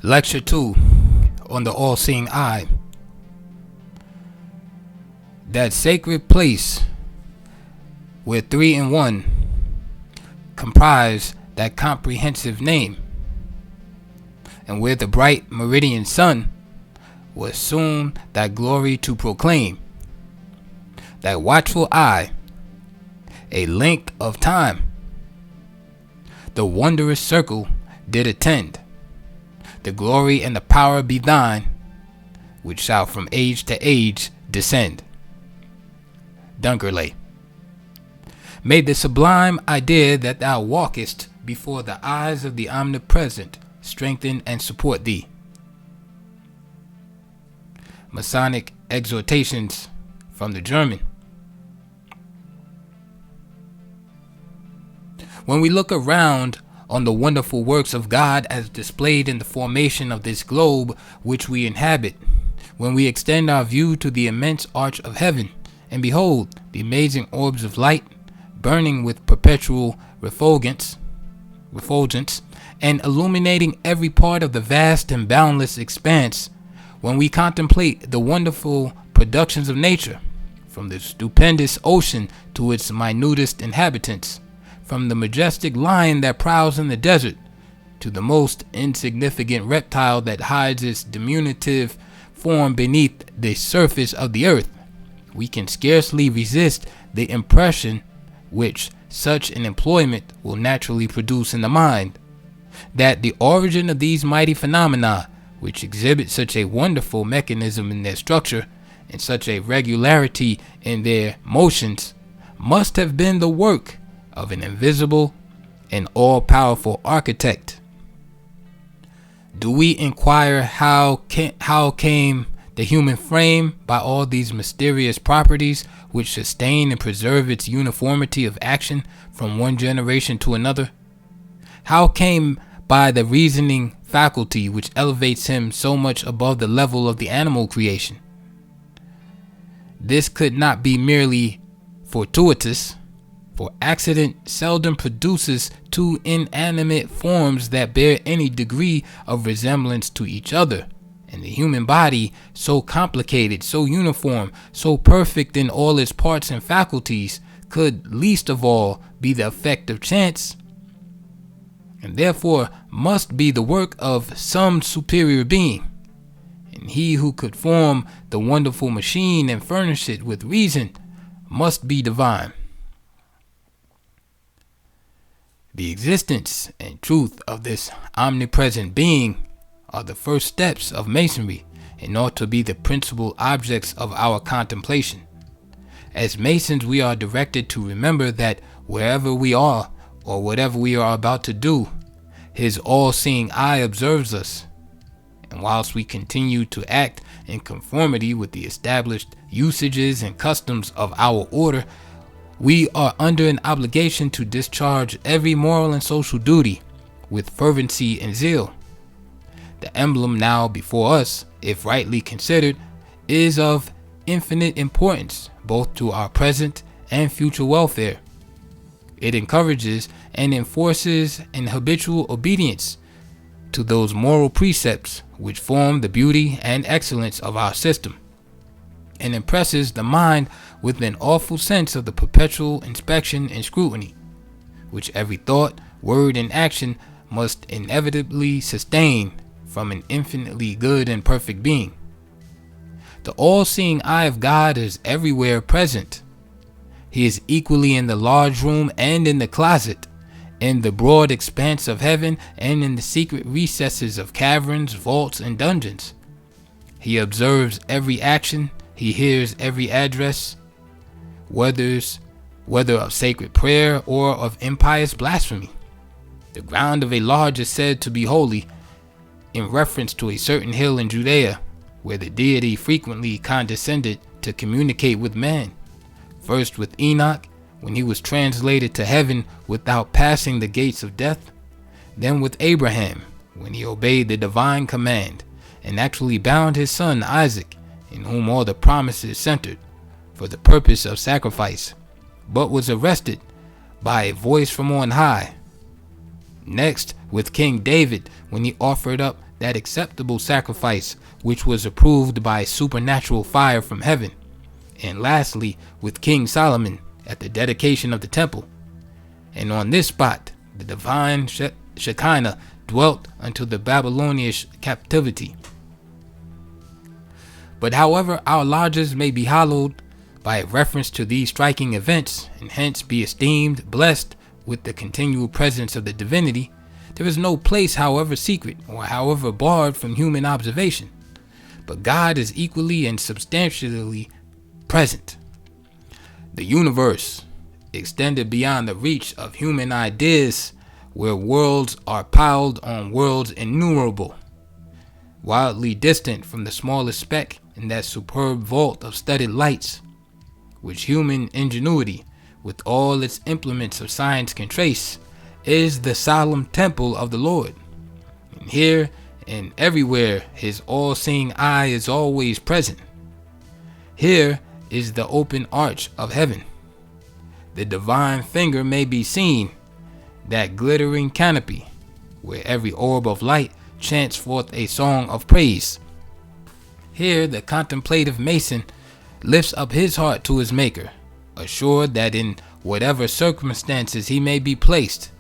Lecture 2 on the all-seeing eye. That sacred place where 3 in 1 comprise that comprehensive name, and where the bright meridian sun was soon that glory to proclaim. That watchful eye, a length of time, the wondrous circle did attend. The glory and the power be thine, which shall from age to age descend. Dunkerley. May the sublime idea that thou walkest before the eyes of the Omnipresent strengthen and support thee. Masonic exhortations from the German. When we look around on the wonderful works of God as displayed in the formation of this globe which we inhabit, when we extend our view to the immense arch of heaven, and behold the amazing orbs of light burning with perpetual refulgence, and illuminating every part of the vast and boundless expanse, when we contemplate the wonderful productions of nature, from the stupendous ocean to its minutest inhabitants, from the majestic lion that prowls in the desert to the most insignificant reptile that hides its diminutive form beneath the surface of the earth, we can scarcely resist the impression which such an employment will naturally produce in the mind, that the origin of these mighty phenomena, which exhibit such a wonderful mechanism in their structure and such a regularity in their motions, must have been the work of an invisible and all-powerful architect. Do we inquire how came the human frame by all these mysterious properties which sustain and preserve its uniformity of action from one generation to another? How came by the reasoning faculty which elevates him so much above the level of the animal creation? This could not be merely fortuitous, for accident seldom produces two inanimate forms that bear any degree of resemblance to each other, and the human body, so complicated, so uniform, so perfect in all its parts and faculties, could least of all be the effect of chance, and therefore must be the work of some superior being. And he who could form the wonderful machine and furnish it with reason must be divine. The existence and truth of this omnipresent being are the first steps of masonry and ought to be the principal objects of our contemplation. As Masons, we are directed to remember that wherever we are or whatever we are about to do, his all-seeing eye observes us. And whilst we continue to act in conformity with the established usages and customs of our order, we are under an obligation to discharge every moral and social duty with fervency and zeal. The emblem now before us, if rightly considered, is of infinite importance both to our present and future welfare. It encourages and enforces an habitual obedience to those moral precepts which form the beauty and excellence of our system, and impresses the mind with an awful sense of the perpetual inspection and scrutiny, which every thought, word, and action must inevitably sustain from an infinitely good and perfect being. The all-seeing eye of God is everywhere present. He is equally in the large room and in the closet, in the broad expanse of heaven and in the secret recesses of caverns, vaults, and dungeons. He observes every action, he hears every address, whether of sacred prayer or of impious blasphemy. The ground of a lodge is said to be holy, in reference to a certain hill in Judea, where the deity frequently condescended to communicate with man, first with Enoch, when he was translated to heaven without passing the gates of death, then with Abraham, when he obeyed the divine command and actually bound his son Isaac, in whom all the promises centered, for the purpose of sacrifice, but was arrested by a voice from on high. Next, with King David, when he offered up that acceptable sacrifice which was approved by supernatural fire from heaven. And lastly, with King Solomon at the dedication of the temple. And on this spot, the divine Shekinah dwelt until the Babylonian captivity. But however our lodges may be hallowed by reference to these striking events, and hence be esteemed blessed with the continual presence of the divinity, there is no place however secret or however barred from human observation. But God is equally and substantially present. The universe, extended beyond the reach of human ideas, where worlds are piled on worlds innumerable, wildly distant from the smallest speck in that superb vault of studded lights, which human ingenuity, with all its implements of science, can trace, is the solemn temple of the Lord. And here and everywhere his all-seeing eye is always present. Here is the open arch of heaven. The divine finger may be seen, that glittering canopy, where every orb of light chants forth a song of praise. Here the contemplative mason lifts up his heart to his maker, assured that in whatever circumstances he may be placed,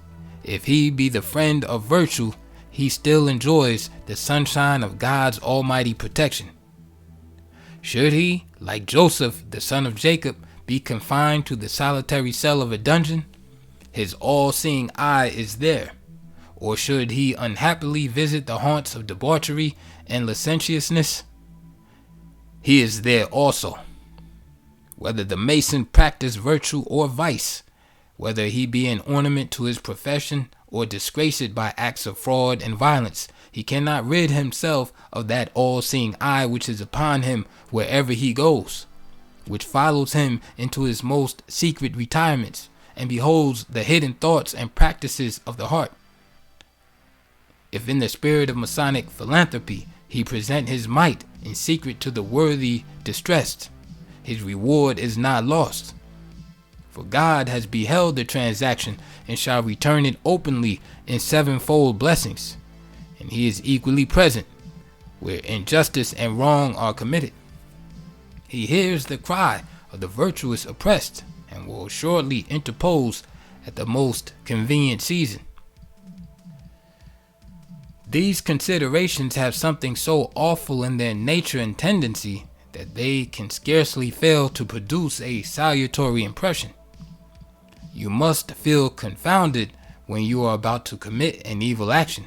if he be the friend of virtue, he still enjoys the sunshine of God's almighty protection. Should he, like Joseph, the son of Jacob, be confined to the solitary cell of a dungeon, his all-seeing eye is there. Or should he unhappily visit the haunts of debauchery and licentiousness, he is there also. Whether the mason practice virtue or vice, whether he be an ornament to his profession or disgrace it by acts of fraud and violence, he cannot rid himself of that all-seeing eye which is upon him wherever he goes, which follows him into his most secret retirements and beholds the hidden thoughts and practices of the heart. If in the spirit of Masonic philanthropy he present his might in secret to the worthy distressed, his reward is not lost. For God has beheld the transaction and shall return it openly in sevenfold blessings. And he is equally present where injustice and wrong are committed. He hears the cry of the virtuous oppressed and will shortly interpose at the most convenient season. These considerations have something so awful in their nature and tendency that they can scarcely fail to produce a salutary impression. You must feel confounded when you are about to commit an evil action.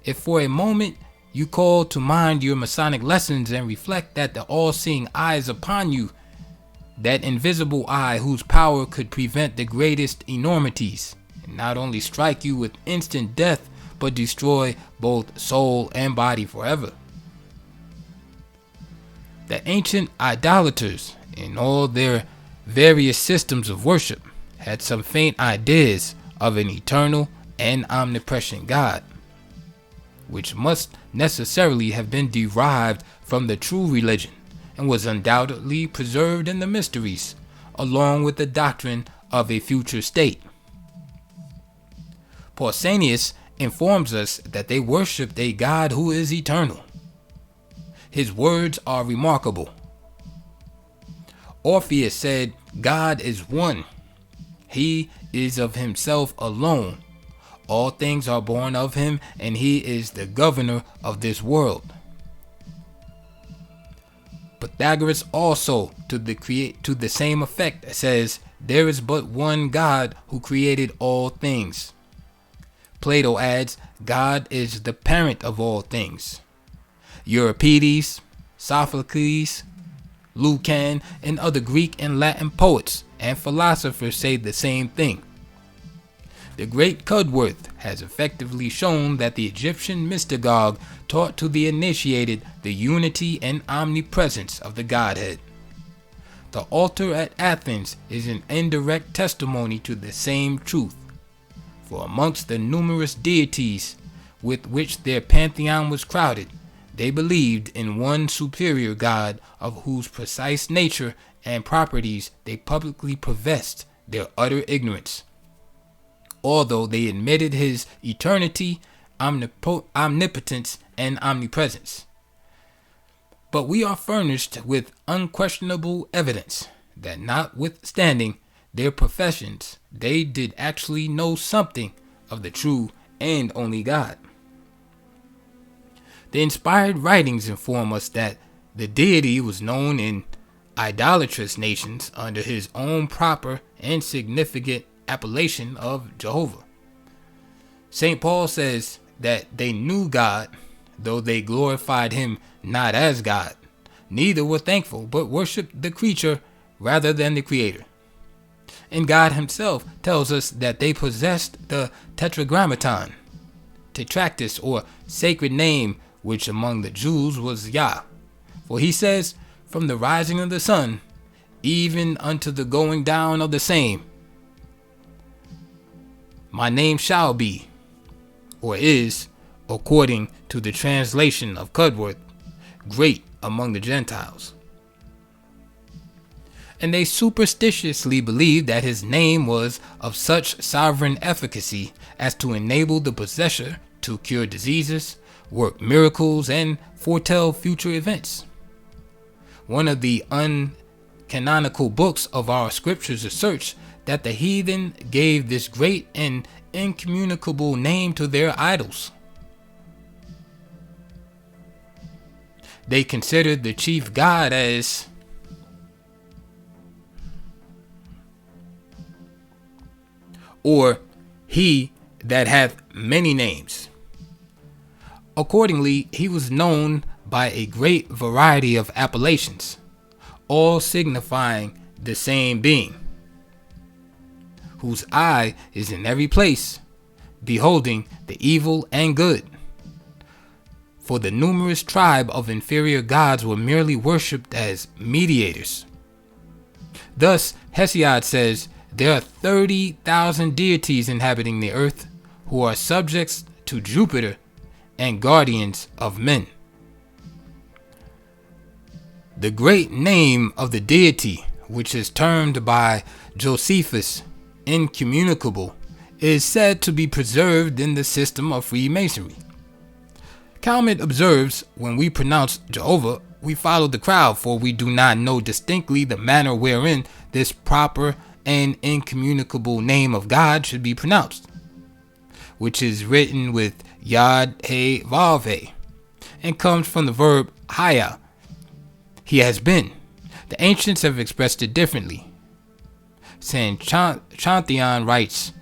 If for a moment you call to mind your Masonic lessons and reflect that the all-seeing eye is upon you, that invisible eye whose power could prevent the greatest enormities, and not only strike you with instant death, but destroy both soul and body forever. The ancient idolaters, in all their various systems of worship, had some faint ideas of an eternal and omnipresent God, which must necessarily have been derived from the true religion, and was undoubtedly preserved in the mysteries, along with the doctrine of a future state. Pausanias informs us that they worshipped a God who is eternal. His words are remarkable. Orpheus said, God is one. He is of himself alone. All things are born of him, and he is the governor of this world. Pythagoras also, to the same effect, says, there is but one God who created all things. Plato adds, God is the parent of all things. Euripides, Sophocles, Lucan, and other Greek and Latin poets and philosophers say the same thing. The great Cudworth has effectively shown that the Egyptian mystagogue taught to the initiated the unity and omnipresence of the Godhead. The altar at Athens is an indirect testimony to the same truth. For amongst the numerous deities with which their pantheon was crowded, they believed in one superior God of whose precise nature and properties they publicly professed their utter ignorance. Although they admitted his eternity, omnipotence and omnipresence. But we are furnished with unquestionable evidence that notwithstanding their professions, they did actually know something of the true and only God. The inspired writings inform us that the deity was known in idolatrous nations under his own proper and significant appellation of Jehovah. St. Paul says that they knew God, though they glorified him not as God. Neither were thankful, but worshipped the creature rather than the Creator. And God himself tells us that they possessed the tetragrammaton, tetractys, or sacred name, which among the Jews was Yah. For he says, from the rising of the sun, even unto the going down of the same, my name shall be, or is, according to the translation of Cudworth, great among the Gentiles. And they superstitiously believed that his name was of such sovereign efficacy as to enable the possessor to cure diseases, work miracles, and foretell future events. One of the uncanonical books of our scriptures asserts that the heathen gave this great and incommunicable name to their idols. They considered the chief god as or he that hath many names. Accordingly, he was known by a great variety of appellations, all signifying the same being, whose eye is in every place, beholding the evil and good. For the numerous tribe of inferior gods were merely worshipped as mediators. Thus, Hesiod says, there are 30,000 deities inhabiting the earth, who are subjects to Jupiter and guardians of men. The great name of the deity, which is termed by Josephus incommunicable, is said to be preserved in the system of Freemasonry. Calmet observes, when we pronounce Jehovah, we follow the crowd, for we do not know distinctly the manner wherein this proper and incommunicable name of God should be pronounced, which is written with Yod He Vav He, and comes from the verb Haya, he has been. The ancients have expressed it differently. St. Chantheon writes,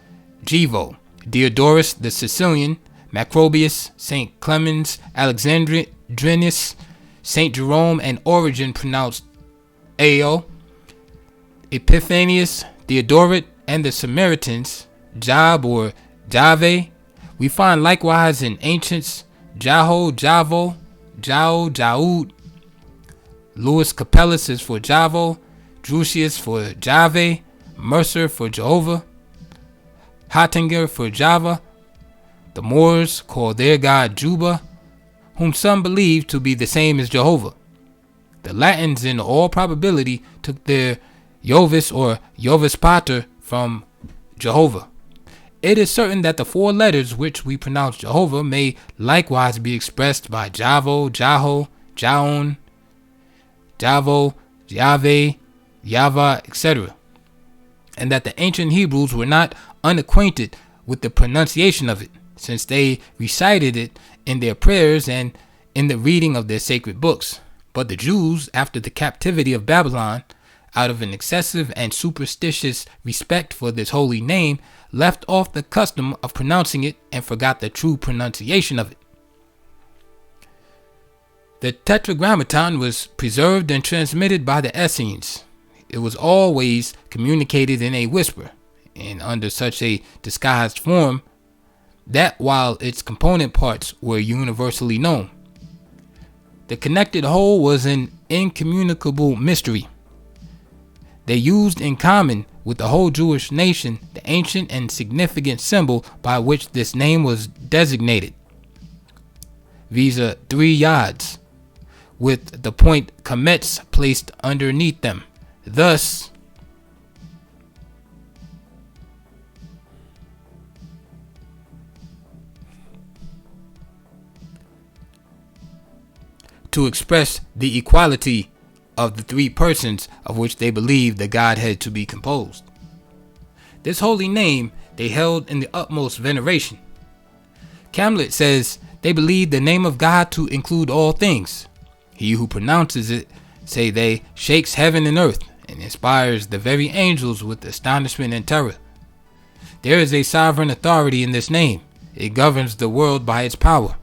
Jivo, Diodorus the Sicilian, Macrobius, St. Clemens Alexandrinus, St. Jerome and Origen pronounced Ao, Epiphanius, Theodoret, and the Samaritans, Job or Jave. We find likewise in ancients Jaho, Javo, Jao, Jaud. Louis Capellus is for Javo, Drusius for Jave, Mercer for Jehovah, Hattinger for Java. The Moors call their god Juba, whom some believe to be the same as Jehovah. The Latins, in all probability, took their Jovis or Jovis Pater from Jehovah. It is certain that the four letters which we pronounce Jehovah may likewise be expressed by Javo, Jaho, Jaon, Javo, Yahweh, Yava, etc., and that the ancient Hebrews were not unacquainted with the pronunciation of it, since they recited it in their prayers and in the reading of their sacred books. But the Jews, after the captivity of Babylon, out of an excessive and superstitious respect for this holy name, left off the custom of pronouncing it and forgot the true pronunciation of it. The Tetragrammaton was preserved and transmitted by the Essenes. It was always communicated in a whisper, and under such a disguised form, that while its component parts were universally known, the connected whole was an incommunicable mystery. They used in common with the whole Jewish nation the ancient and significant symbol by which this name was designated, viz. 3 yods, with the point Kametz placed underneath them. Thus, to express the equality of the three persons of which they believed the Godhead to be composed. This holy name they held in the utmost veneration. Camlet says they believed the name of God to include all things. He who pronounces it, say they, shakes heaven and earth and inspires the very angels with astonishment and terror. There is a sovereign authority in this name. It governs the world by its power.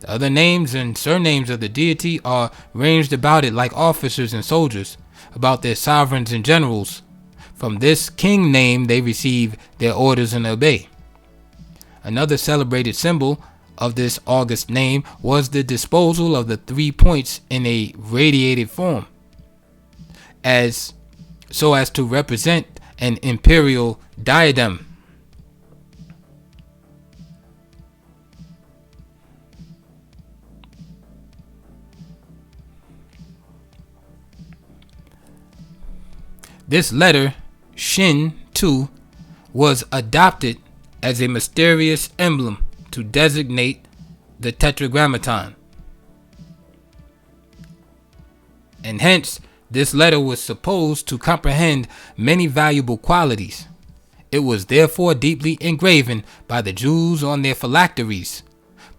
The other names and surnames of the deity are ranged about it like officers and soldiers, about their sovereigns and generals. From this king name they receive their orders and obey. Another celebrated symbol of this august name was the disposal of the 3 points in a radiated form, so as to represent an imperial diadem. This letter, Shin 2, was adopted as a mysterious emblem to designate the Tetragrammaton, and hence this letter was supposed to comprehend many valuable qualities. It was therefore deeply engraven by the Jews on their phylacteries,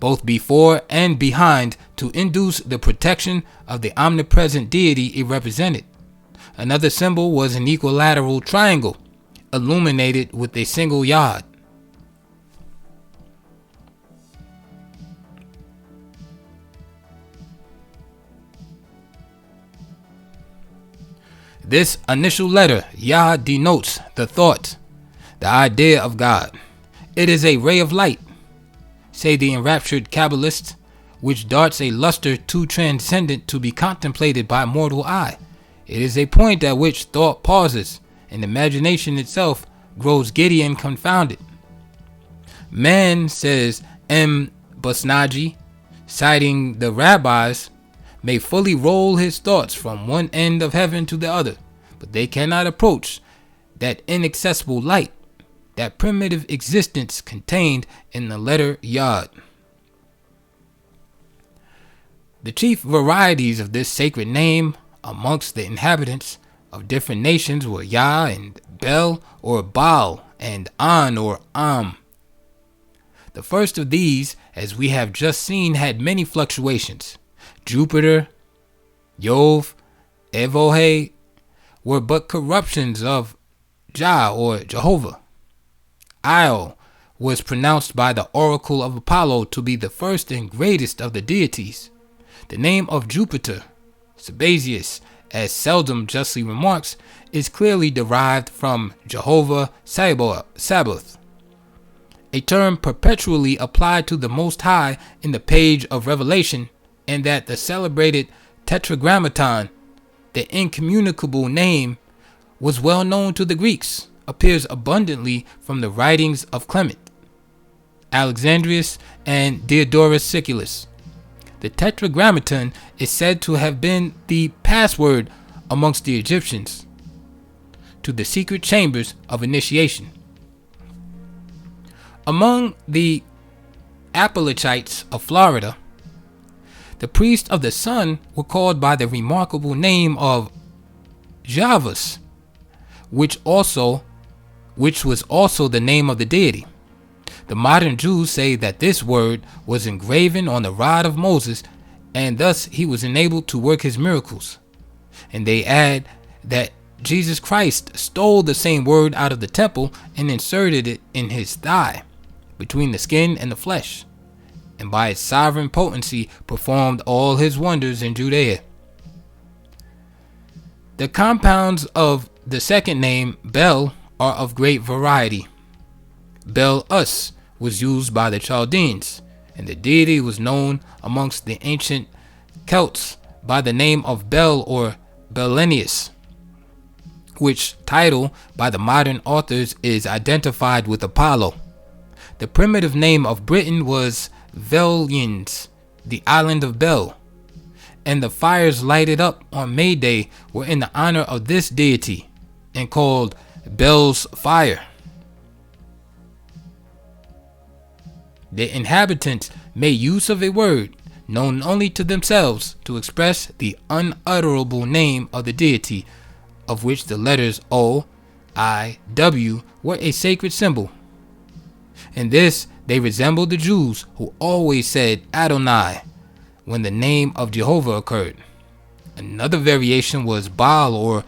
both before and behind, to induce the protection of the omnipresent deity it represented. Another symbol was an equilateral triangle, illuminated with a single yod. This initial letter, Yah, denotes the thought, the idea of God. It is a ray of light, say the enraptured Kabbalists, which darts a luster too transcendent to be contemplated by mortal eye. It is a point at which thought pauses, and imagination itself grows giddy and confounded. Man, says M. Busnaji, citing the rabbis, may fully roll his thoughts from one end of heaven to the other, but they cannot approach that inaccessible light, that primitive existence contained in the letter Yod. The chief varieties of this sacred name amongst the inhabitants of different nations were Yah and Bel or Baal, and An or Am. The first of these, as we have just seen, had many fluctuations. Jupiter, Yov, Evohe were but corruptions of Jah or Jehovah. Io was pronounced by the oracle of Apollo to be the first and greatest of the deities. The name of Jupiter, Sabazius, as Seldom justly remarks, is clearly derived from Jehovah Sabaoth, a term perpetually applied to the Most High in the page of Revelation, and that the celebrated Tetragrammaton, the incommunicable name, was well known to the Greeks, appears abundantly from the writings of Clement, Alexandrinus, and Diodorus Siculus. The Tetragrammaton is said to have been the password amongst the Egyptians to the secret chambers of initiation. Among the Appalachites of Florida, the priests of the sun were called by the remarkable name of Javas, which was also the name of the deity. The modern Jews say that this word was engraven on the rod of Moses, and thus he was enabled to work his miracles. And they add that Jesus Christ stole the same word out of the temple and inserted it in his thigh, between the skin and the flesh, and by its sovereign potency performed all his wonders in Judea. The compounds of the second name, Bel, are of great variety. Bel-Us was used by the Chaldeans, and the deity was known amongst the ancient Celts by the name of Bel or Belenius, which title by the modern authors is identified with Apollo. The primitive name of Britain was Velians, the island of Bel, and the fires lighted up on May Day were in the honor of this deity and called Bel's Fire. The inhabitants made use of a word known only to themselves, to express the unutterable name of the deity, of which the letters O, I, W were a sacred symbol. In this, they resembled the Jews who always said Adonai when the name of Jehovah occurred. Another variation was Baal or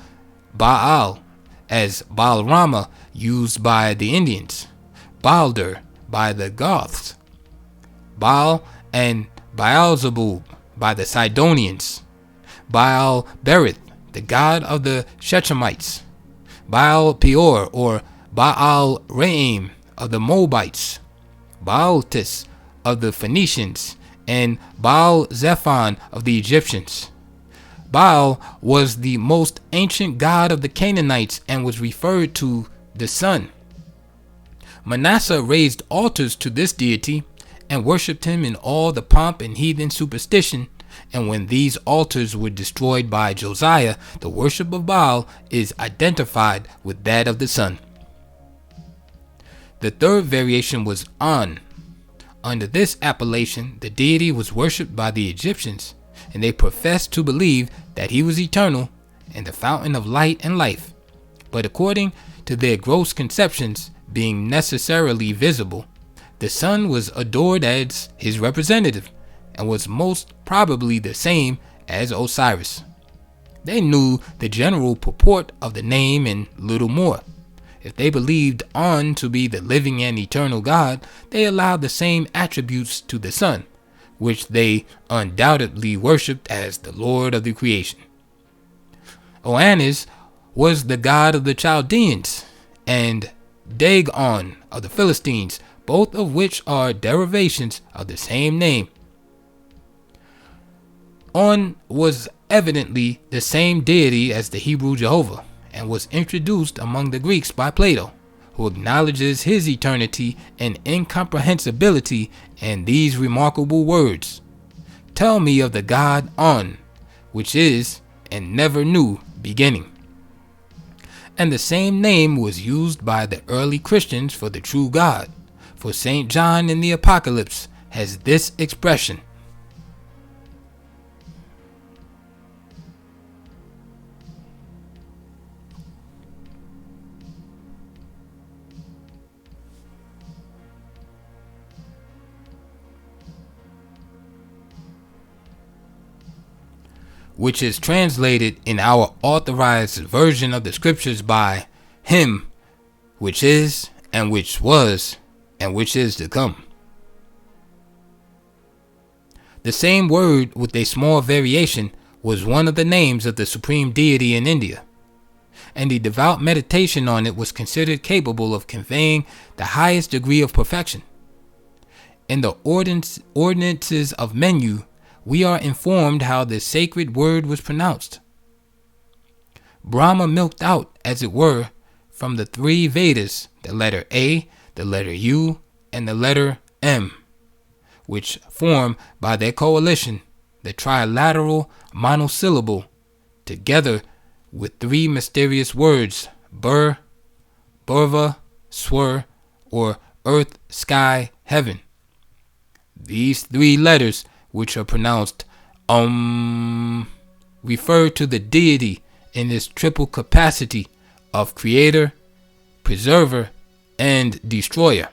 Baal, as Baal Rama used by the Indians, Balder by the Goths, Baal and Baal-zebub by the Sidonians, Baal Berith, the god of the Shechemites, Baal Peor or Baal Re'im of the Moabites, Baaltis of the Phoenicians, and Baal Zephon of the Egyptians. Baal was the most ancient god of the Canaanites and was referred to the sun. Manasseh raised altars to this deity and worshipped him in all the pomp and heathen superstition, and when these altars were destroyed by Josiah, the worship of Baal is identified with that of the sun. The third variation was On. Under this appellation, the deity was worshipped by the Egyptians, and they professed to believe that he was eternal and the fountain of light and life. But according to their gross conceptions, being necessarily visible, the sun was adored as his representative and was most probably the same as Osiris. They knew the general purport of the name and little more. If they believed On to be the living and eternal God, they allowed the same attributes to the sun, which they undoubtedly worshipped as the Lord of the creation. Oannes was the god of the Chaldeans, and Dagon of the Philistines, both of which are derivations of the same name. On was evidently the same deity as the Hebrew Jehovah, and was introduced among the Greeks by Plato, who acknowledges his eternity and incomprehensibility in these remarkable words: "Tell me of the God On, which is and never knew beginning." And the same name was used by the early Christians for the true God, for St. John in the Apocalypse has this expression: which is translated in our authorized version of the scriptures by Him, which is, and which was, and which is to come. The same word, with a small variation, was one of the names of the supreme deity in India, and the devout meditation on it was considered capable of conveying the highest degree of perfection. In the ordinances of Menu, we are informed how the sacred word was pronounced. Brahma milked out, as it were, from the three Vedas, the letter A, the letter U, and the letter M, which form by their coalition the trilateral monosyllable, together with three mysterious words, Bur, Burva, Swar, or earth, sky, heaven. These three letters, which are pronounced refer to the deity in his triple capacity of creator, preserver, and destroyer.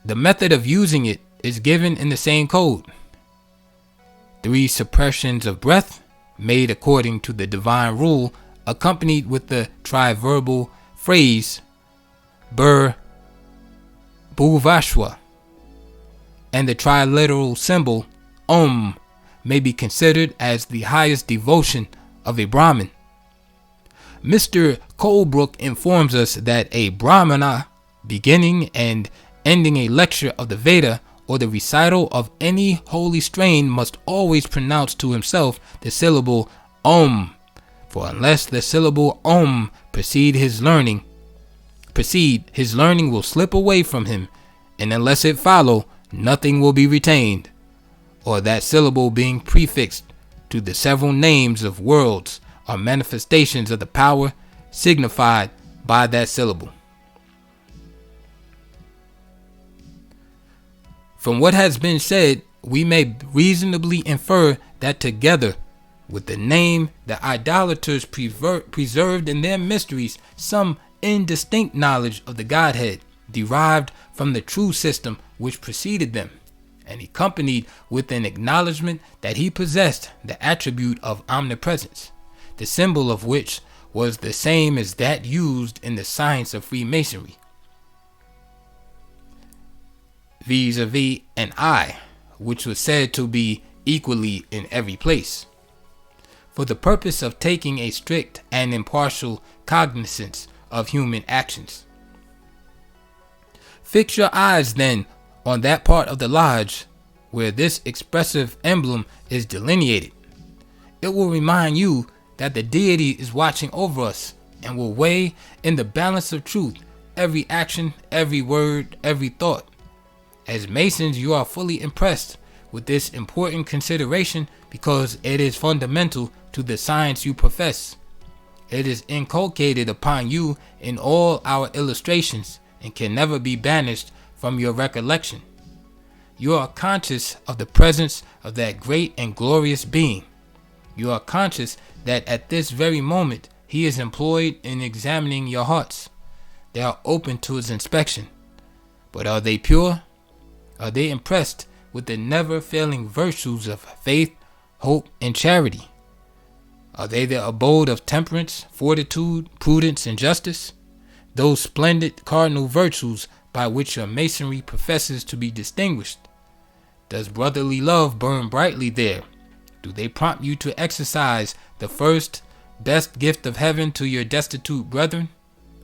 The method of using it is given in the same code. 3 suppressions of breath, made according to the divine rule, accompanied with the triverbal phrase Bur Bhuvashwa, and the triliteral symbol Om may be considered as the highest devotion of a Brahmin. Mr. Colebrook informs us that a Brahmana, beginning and ending a lecture of the Veda or the recital of any holy strain, must always pronounce to himself the syllable Om, for unless the syllable Om precede his learning will slip away from him, and unless it follow, nothing will be retained, or that syllable being prefixed to the several names of worlds or manifestations of the power signified by that syllable. From what has been said, we may reasonably infer that together with the name the idolaters preserved in their mysteries some indistinct knowledge of the Godhead, derived from the true system which preceded them, and accompanied with an acknowledgement that he possessed the attribute of omnipresence, the symbol of which was the same as that used in the science of Freemasonry, vis-a-vis an eye, which was said to be equally in every place, for the purpose of taking a strict and impartial cognizance of human actions. Fix your eyes then on that part of the lodge where this expressive emblem is delineated. It will remind you that the deity is watching over us and will weigh in the balance of truth every action, every word, every thought. As Masons, you are fully impressed with this important consideration because it is fundamental to the science you profess. It is inculcated upon you in all our illustrations and can never be banished from your recollection. You are conscious of the presence of that great and glorious being. You are conscious that at this very moment he is employed in examining your hearts. They are open to his inspection. But are they pure? Are they impressed with the never-failing virtues of faith, hope, and charity? Are they the abode of temperance, fortitude, prudence, and justice? Those splendid cardinal virtues by which your Masonry professes to be distinguished. Does brotherly love burn brightly there? Do they prompt you to exercise the first, best gift of heaven to your destitute brethren,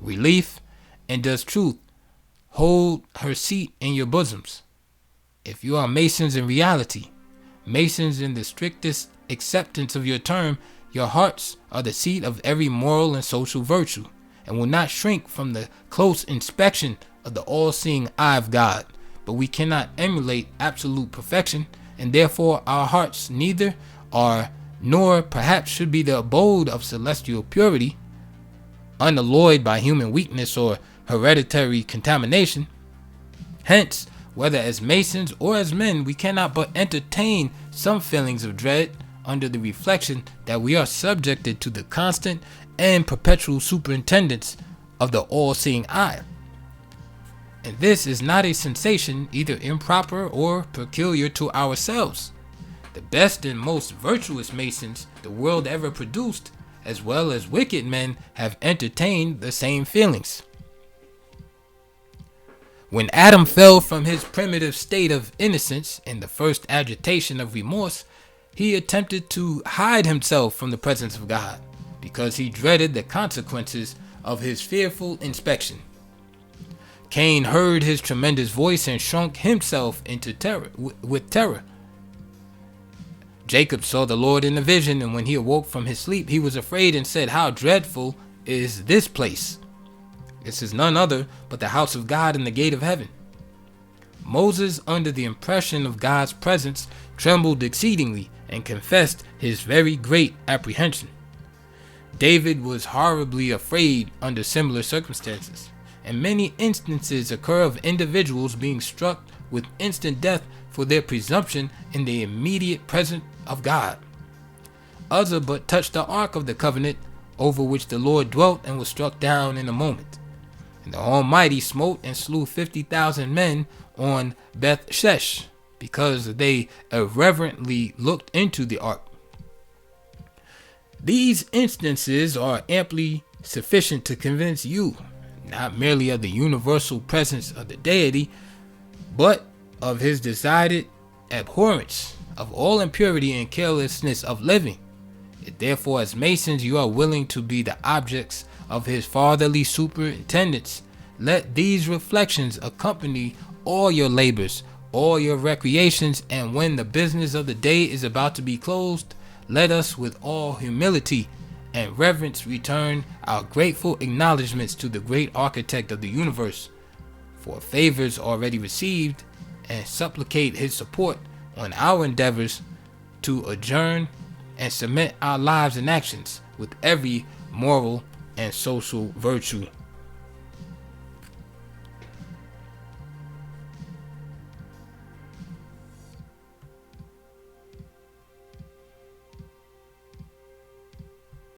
relief? And does truth hold her seat in your bosoms? If you are Masons in reality, Masons in the strictest acceptance of your term, your hearts are the seat of every moral and social virtue, and will not shrink from the close inspection of the all-seeing eye of God. But we cannot emulate absolute perfection, and therefore our hearts neither are nor perhaps should be the abode of celestial purity, unalloyed by human weakness or hereditary contamination. Hence, whether as Masons or as men, we cannot but entertain some feelings of dread under the reflection that we are subjected to the constant and perpetual superintendence of the all-seeing eye. And this is not a sensation either improper or peculiar to ourselves. The best and most virtuous Masons the world ever produced, as well as wicked men, have entertained the same feelings. When Adam fell from his primitive state of innocence in the first agitation of remorse, he attempted to hide himself from the presence of God, because he dreaded the consequences of his fearful inspection. Cain heard his tremendous voice and shrunk himself into terror with terror. Jacob saw the Lord in a vision, and when he awoke from his sleep, he was afraid and said, "How dreadful is this place! This is none other but the house of God and the gate of heaven." Moses, under the impression of God's presence, trembled exceedingly and confessed his very great apprehension. David was horribly afraid under similar circumstances, and many instances occur of individuals being struck with instant death for their presumption in the immediate presence of God. Uzzah but touched the ark of the covenant, over which the Lord dwelt, and was struck down in a moment. And the Almighty smote and slew 50,000 men on Beth Shesh, because they irreverently looked into the ark. These instances are amply sufficient to convince you, not merely of the universal presence of the deity, but of his decided abhorrence of all impurity and carelessness of living. Therefore, as Masons, you are willing to be the objects of his fatherly superintendence. Let these reflections accompany all your labors, all your recreations, and when the business of the day is about to be closed, let us with all humility and reverence return our grateful acknowledgments to the great architect of the universe for favors already received, and supplicate his support on our endeavors to adjourn and cement our lives and actions with every moral and social virtue.